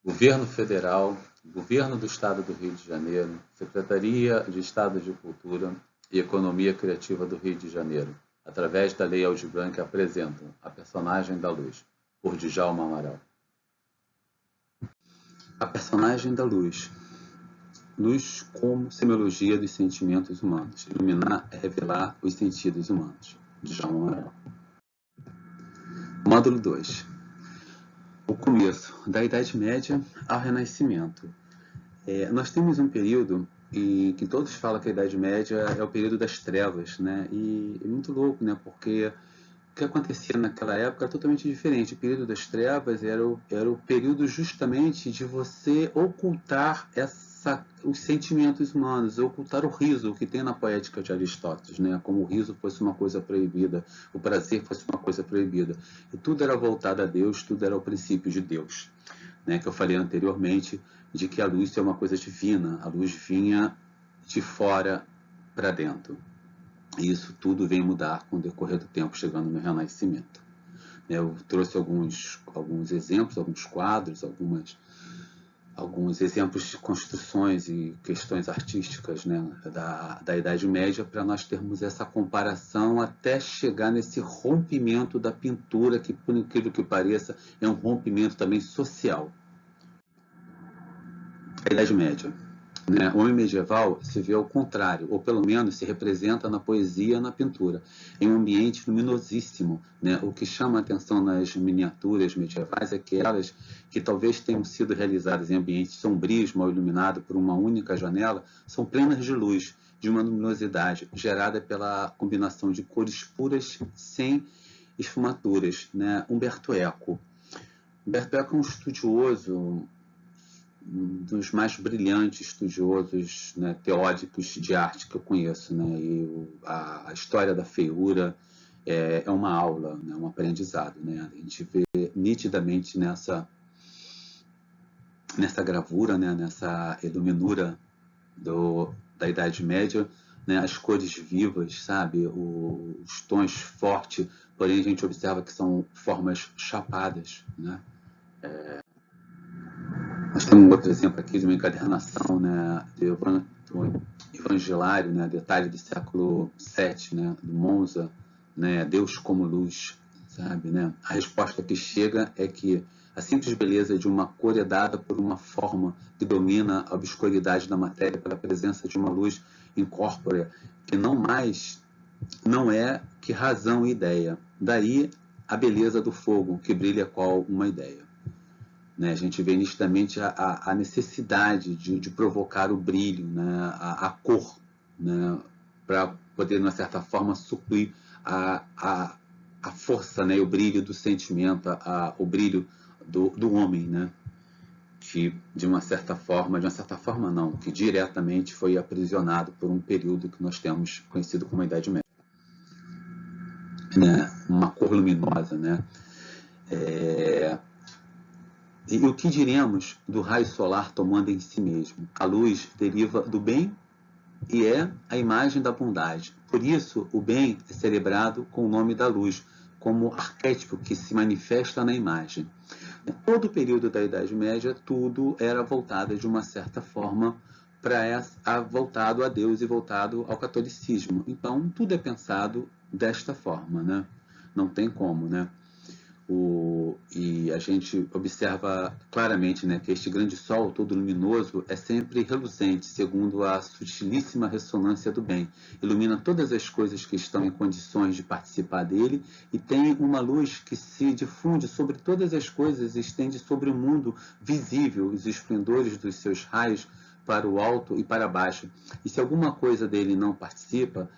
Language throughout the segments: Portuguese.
Governo Federal, Governo do Estado do Rio de Janeiro, Secretaria de Estado de Cultura e Economia Criativa do Rio de Janeiro, através da Lei Aldir Blanc, apresentam A Personagem da Luz, por Djalma Amaral. A Personagem da Luz. Luz como semiologia dos sentimentos humanos. Iluminar é revelar os sentidos humanos. Djalma Amaral. Módulo 2. O começo, da Idade Média ao Renascimento. Nós temos um período em que todos falam que a Idade Média é o período das trevas, né? E é muito louco, né? Porque o que acontecia naquela época é totalmente diferente. O período das trevas era o período justamente de você ocultar os sentimentos humanos, ocultar o riso, o que tem na poética de Aristóteles, né? Como o riso fosse uma coisa proibida, o prazer fosse uma coisa proibida. E tudo era voltado a Deus, tudo era o princípio de Deus, né? Que eu falei anteriormente, de que a luz é uma coisa divina, a luz vinha de fora para dentro. E isso tudo vem mudar com o decorrer do tempo, chegando no Renascimento. Eu trouxe alguns exemplos, alguns quadros, alguns exemplos de construções e questões artísticas, né, da Idade Média, para nós termos essa comparação até chegar nesse rompimento da pintura, que, por incrível que pareça, é um rompimento também social. A Idade Média. O homem medieval se vê ao contrário, ou pelo menos se representa na poesia e na pintura, em um ambiente luminosíssimo. O que chama a atenção nas miniaturas medievais é aquelas que talvez tenham sido realizadas em ambientes sombrios, mal iluminados por uma única janela, são plenas de luz, de uma luminosidade gerada pela combinação de cores puras sem esfumaturas. Umberto Eco. Umberto Eco é um estudioso, um dos mais brilhantes estudiosos, teóricos de arte que eu conheço. E a história da feiura é uma aula, um aprendizado. A gente vê nitidamente nessa gravura, nessa iluminura da Idade Média, as cores vivas, sabe? Os tons fortes, porém a gente observa que são formas chapadas. Nós temos um outro exemplo aqui de uma encadernação, do Evangelário, detalhe do século VII, do Monza, Deus como luz, sabe? A resposta que chega é que a simples beleza de uma cor é dada por uma forma que domina a obscuridade da matéria pela presença de uma luz incorpórea, que não é que razão e ideia. Daí a beleza do fogo, que brilha qual uma ideia. A gente vê nitidamente a necessidade de provocar o brilho, a cor, para poder, de uma certa forma, suprir a força, o brilho do sentimento, o brilho do homem, que de uma certa forma não, que diretamente foi aprisionado por um período que nós temos conhecido como a Idade Média. Uma cor luminosa, E o que diremos do raio solar tomando em si mesmo? A luz deriva do bem e é a imagem da bondade. Por isso, o bem é celebrado com o nome da luz, como arquétipo que se manifesta na imagem. Todo o período da Idade Média, tudo era voltado de uma certa forma voltado a Deus e voltado ao catolicismo. Então, tudo é pensado desta forma, Não tem como, E a gente observa claramente que este grande sol todo luminoso é sempre reluzente, segundo a sutilíssima ressonância do bem. Ilumina todas as coisas que estão em condições de participar dele e tem uma luz que se difunde sobre todas as coisas e estende sobre o mundo visível os esplendores dos seus raios para o alto e para baixo. E se alguma coisa dele não participa,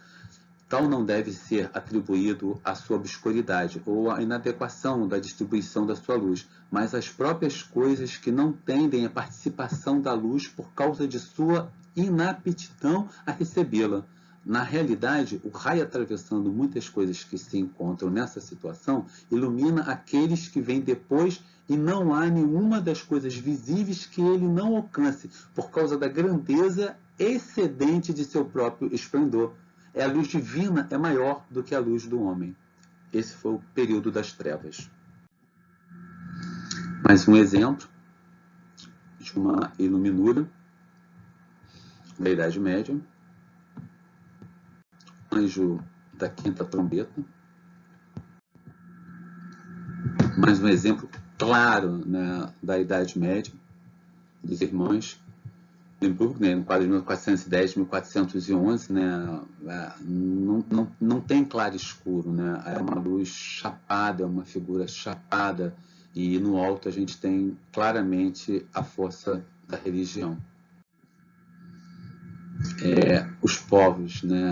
tal não deve ser atribuído à sua obscuridade ou à inadequação da distribuição da sua luz, mas às próprias coisas que não tendem à participação da luz por causa de sua inaptidão a recebê-la. Na realidade, o raio atravessando muitas coisas que se encontram nessa situação ilumina aqueles que vêm depois e não há nenhuma das coisas visíveis que ele não alcance por causa da grandeza excedente de seu próprio esplendor. A luz divina é maior do que a luz do homem. Esse foi o período das trevas. Mais um exemplo. de uma iluminura da Idade Média, anjo da quinta trombeta, mais um exemplo claro, né, da Idade Média, dos irmãos Limburgo, né, no quadro de 1410, 1411, né, não tem claro escuro, né, é uma luz chapada, é uma figura chapada, e no alto a gente tem claramente a força da religião. Os povos, né,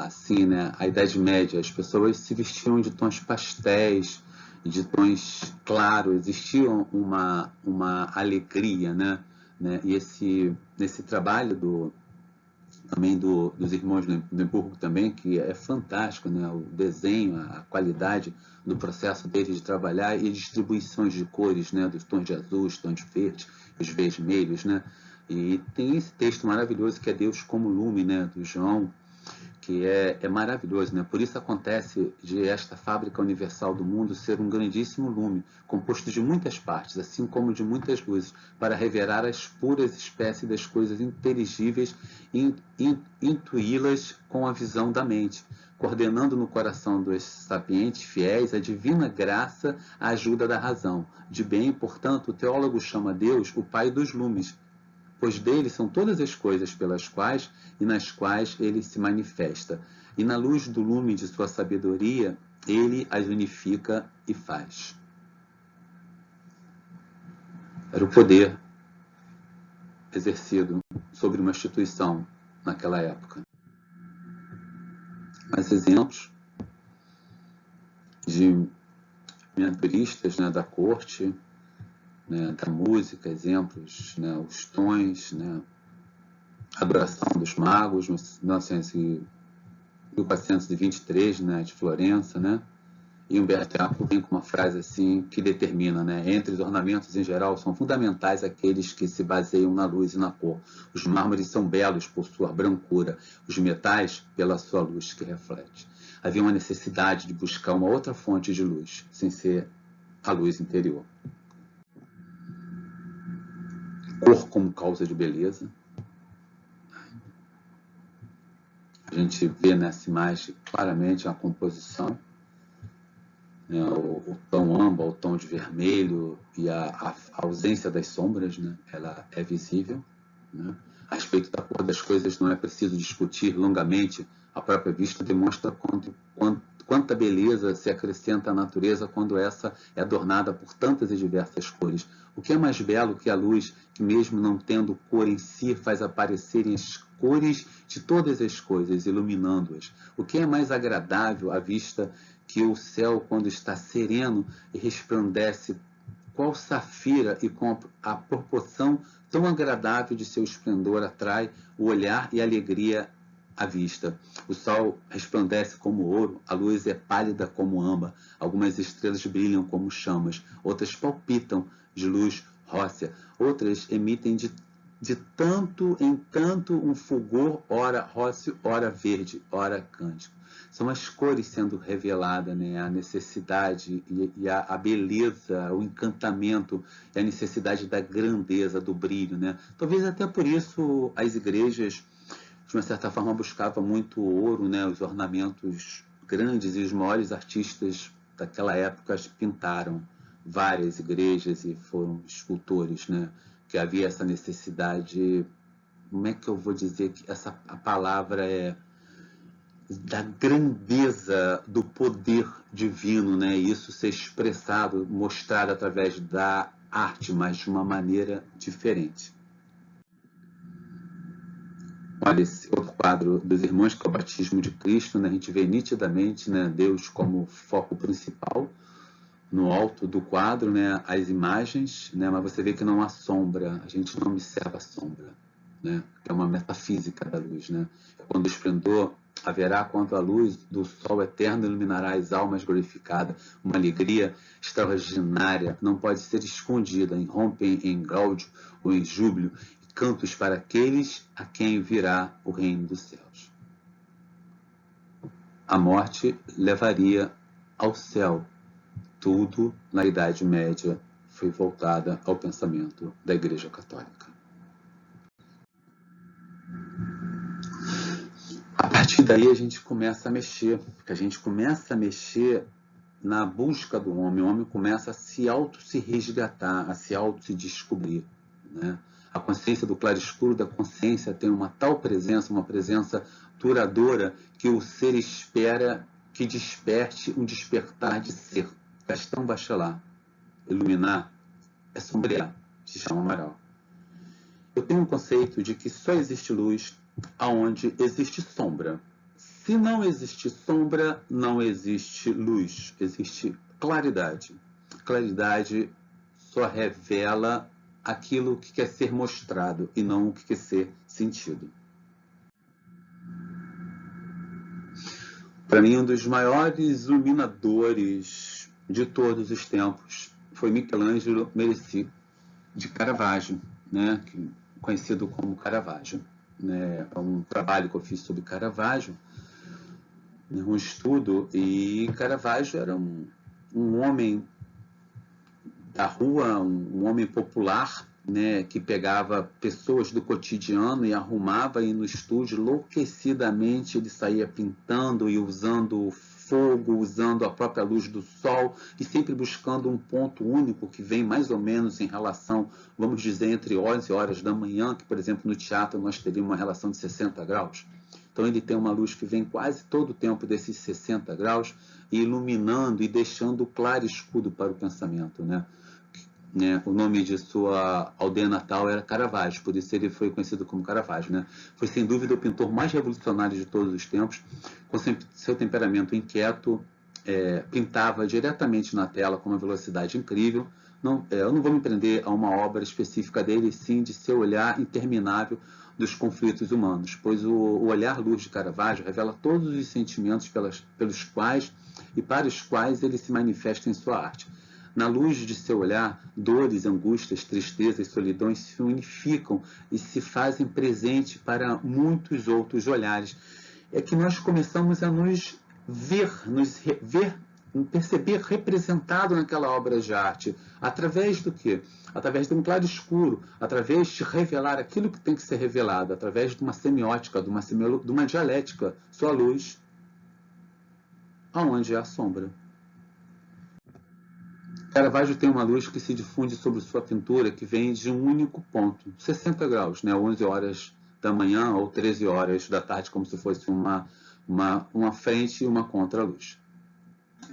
assim, né, a Idade Média, as pessoas se vestiam de tons pastéis, de tons claros, existia uma alegria, né, e nesse trabalho também dos irmãos Limburgo também, que é fantástico, né, o desenho, a qualidade do processo deles de trabalhar e distribuições de cores, né, dos tons de azul, os tons de verde, os vermelhos, né, e tem esse texto maravilhoso que é Deus como lume, né, do João, que é maravilhoso, né? Por isso acontece de esta fábrica universal do mundo ser um grandíssimo lume, composto de muitas partes, assim como de muitas luzes, para revelar as puras espécies das coisas inteligíveis e intuí-las com a visão da mente, coordenando no coração dos sapientes fiéis a divina graça, a ajuda da razão. De bem, portanto, o teólogo chama Deus o Pai dos lumes, pois dele são todas as coisas pelas quais e nas quais ele se manifesta. E na luz do lume de sua sabedoria, ele as unifica e faz. Era o poder exercido sobre uma instituição naquela época. Mais exemplos de mentoristas, né, da corte, né, da música, exemplos, né, os tons, né, a adoração dos magos, 1423, né, de Florença, né? E Humberto Eco vem com uma frase assim que determina, né? Entre os ornamentos em geral são fundamentais aqueles que se baseiam na luz e na cor. Os mármores são belos por sua brancura, os metais pela sua luz que reflete. Havia uma necessidade de buscar uma outra fonte de luz, sem ser a luz interior. Cor como causa de beleza. A gente vê nessa imagem claramente a composição, né, o tom âmbar, o tom de vermelho e a ausência das sombras, né, ela é visível. Né? A respeito da cor das coisas não é preciso discutir longamente, a própria vista demonstra quanta beleza se acrescenta à natureza quando essa é adornada por tantas e diversas cores. O que é mais belo que a luz, que mesmo não tendo cor em si, faz aparecerem as cores de todas as coisas, iluminando-as? O que é mais agradável à vista que o céu, quando está sereno e resplandece qual safira, e com a proporção tão agradável de seu esplendor atrai o olhar e a alegria à vista. O sol resplandece como ouro, a luz é pálida como âmbar, algumas estrelas brilham como chamas, outras palpitam de luz rósea, outras emitem de tanto em tanto um fulgor, ora róseo, ora verde, ora cândido. São as cores sendo reveladas, né? A necessidade e a beleza, o encantamento e a necessidade da grandeza, do brilho, né? Talvez até por isso as igrejas, de uma certa forma, buscavam muito o ouro, né? Os ornamentos grandes, e os maiores artistas daquela época pintaram várias igrejas e foram escultores, né? Que havia essa necessidade, como é que eu vou dizer que a palavra é da grandeza do poder divino, né? Isso ser expressado, mostrado através da arte, mas de uma maneira diferente. Olha esse outro quadro dos irmãos, que é o batismo de Cristo, né? A gente vê nitidamente, né, Deus como foco principal. No alto do quadro, né, as imagens, né, mas você vê que não há sombra, a gente não observa a sombra, né, que é uma metafísica da luz, né? Quando o esplendor haverá, quando a luz do sol eterno iluminará as almas glorificadas, uma alegria extraordinária, não pode ser escondida, irrompe em gáudio ou em júbilo, e cantos para aqueles a quem virá o reino dos céus. A morte levaria ao céu tudo na Idade Média foi voltada ao pensamento da Igreja Católica. A partir daí a gente começa a mexer, porque a gente começa a mexer na busca do homem. O homem começa a se resgatar, a se descobrir, né? A consciência do claro-escuro da consciência tem uma tal presença, uma presença duradoura, que o ser espera que desperte um despertar de ser. Gastão Bachelard. Iluminar é sombrear, se chama Amaral. Eu tenho um conceito de que só existe luz aonde existe sombra. Se não existe sombra, não existe luz, existe claridade. Claridade só revela aquilo que quer ser mostrado e não o que quer ser sentido. Para mim, um dos maiores iluminadores de todos os tempos foi Michelangelo Merisi de Caravaggio, né? Conhecido como Caravaggio. É um trabalho que eu fiz sobre Caravaggio, um estudo, e Caravaggio era um homem da rua, um homem popular, né, que pegava pessoas do cotidiano e arrumava, e no estúdio enlouquecidamente ele saía pintando e usando fogo, usando a própria luz do sol, e sempre buscando um ponto único que vem mais ou menos em relação, vamos dizer, entre 11 horas da manhã, que, por exemplo, no teatro nós teríamos uma relação de 60 graus. Então ele tem uma luz que vem quase todo o tempo desses 60 graus, iluminando e deixando claro e escuro para o pensamento, né? O nome de sua aldeia natal era Caravaggio, por isso ele foi conhecido como Caravaggio, né? Foi sem dúvida o pintor mais revolucionário de todos os tempos, com seu temperamento inquieto, pintava diretamente na tela com uma velocidade incrível. Eu não vou me prender a uma obra específica dele, sim de seu olhar interminável dos conflitos humanos, pois o olhar luz de Caravaggio revela todos os sentimentos pelos quais e para os quais ele se manifesta em sua arte. Na luz de seu olhar, dores, angústias, tristezas, solidões se unificam e se fazem presente para muitos outros olhares. É que nós começamos a nos perceber representado naquela obra de arte. Através do quê? Através de um claro escuro, através de revelar aquilo que tem que ser revelado, através de uma semiótica, de uma dialética. Sua luz, aonde é a sombra. Caravaggio tem uma luz que se difunde sobre sua pintura, que vem de um único ponto, 60 graus, né? 11 horas da manhã ou 13 horas da tarde, como se fosse uma frente e uma contra-luz.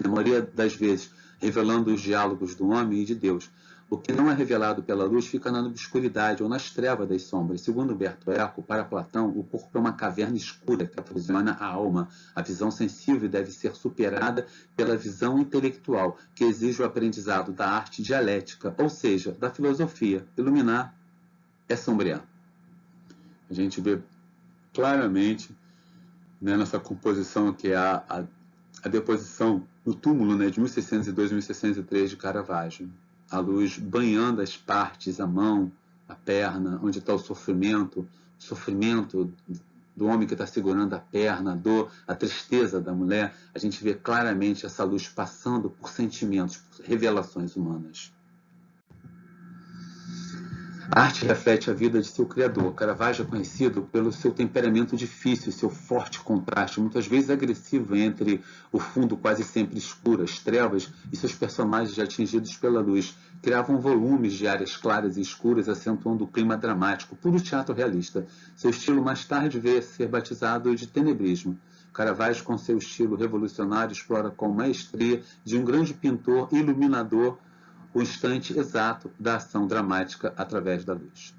Na maioria das vezes, revelando os diálogos do homem e de Deus. O que não é revelado pela luz fica na obscuridade ou nas trevas das sombras. Segundo Humberto Eco, para Platão, o corpo é uma caverna escura que aprisiona a alma. A visão sensível deve ser superada pela visão intelectual, que exige o aprendizado da arte dialética, ou seja, da filosofia. Iluminar é sombrear. A gente vê claramente, né, nessa composição que é a deposição no túmulo, né, de 1602 e 1603 de Caravaggio. A luz banhando as partes, a mão, a perna, onde está o sofrimento do homem que está segurando a perna, a dor, a tristeza da mulher. A gente vê claramente essa luz passando por sentimentos, por revelações humanas. A arte reflete a vida de seu criador. Caravaggio é conhecido pelo seu temperamento difícil, seu forte contraste, muitas vezes agressivo, entre o fundo quase sempre escuro, as trevas e seus personagens atingidos pela luz. Criavam volumes de áreas claras e escuras, acentuando o clima dramático, puro teatro realista. Seu estilo mais tarde veio a ser batizado de tenebrismo. Caravaggio, com seu estilo revolucionário, explora com maestria de um grande pintor e iluminador o instante exato da ação dramática através da luz.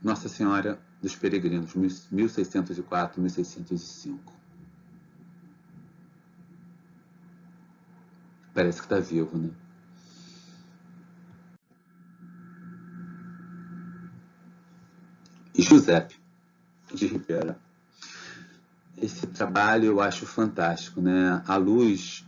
Nossa Senhora dos Peregrinos, 1604, 1605. Parece que está vivo, né? E Giuseppe de Ribera. Esse trabalho eu acho fantástico, né? A luz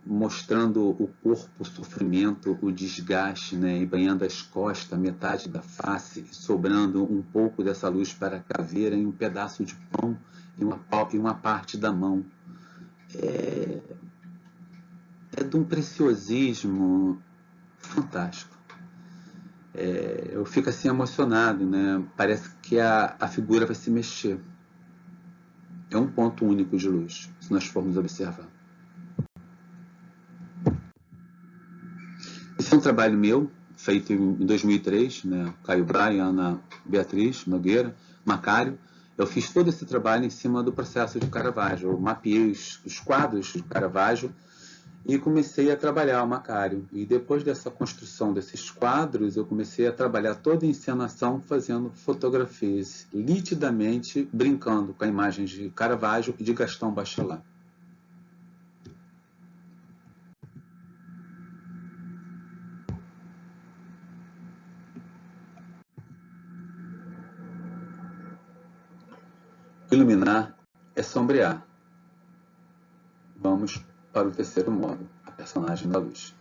mostrando o corpo, o sofrimento, o desgaste, né? E banhando as costas, metade da face, e sobrando um pouco dessa luz para a caveira em um pedaço de pão e uma parte da mão. É de um preciosismo fantástico. Eu fico assim emocionado, né? Parece que a figura vai se mexer. É um ponto único de luz, se nós formos observar. Esse é um trabalho meu, feito em 2003, né? Caio Braga, Ana Beatriz Nogueira, Macário. Eu fiz todo esse trabalho em cima do processo de Caravaggio. Eu mapeei os quadros de Caravaggio e comecei a trabalhar o Macário. E depois dessa construção desses quadros, eu comecei a trabalhar toda a encenação fazendo fotografias, nitidamente brincando com a imagem de Caravaggio e de Gaston Bachelard. Iluminar é sombrear. Vamos para o terceiro modo, a personagem da luz.